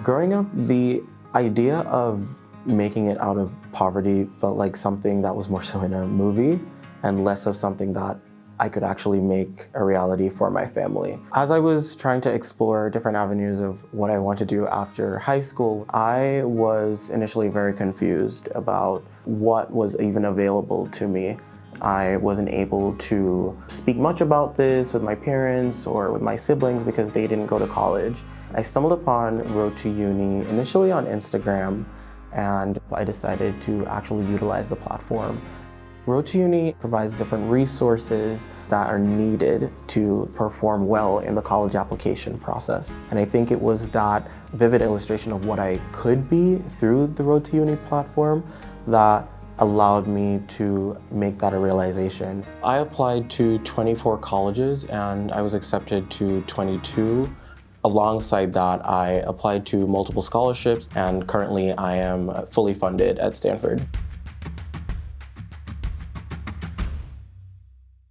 Growing up, the idea of making it out of poverty felt like something that was more so in a movie and less of something that I could actually make a reality for my family. As I was trying to explore different avenues of what I want to do after high school, I was initially very confused about what was even available to me. I wasn't able to speak much about this with my parents or with my siblings because they didn't go to college. I stumbled upon Road to Uni initially on Instagram, and I decided to actually utilize the platform. Road to Uni provides different resources that are needed to perform well in the college application process. And I think it was that vivid illustration of what I could be through the Road to Uni platform that allowed me to make that a realization. I applied to 24 colleges and I was accepted to 22. Alongside that, I applied to multiple scholarships and currently I am fully funded at Stanford.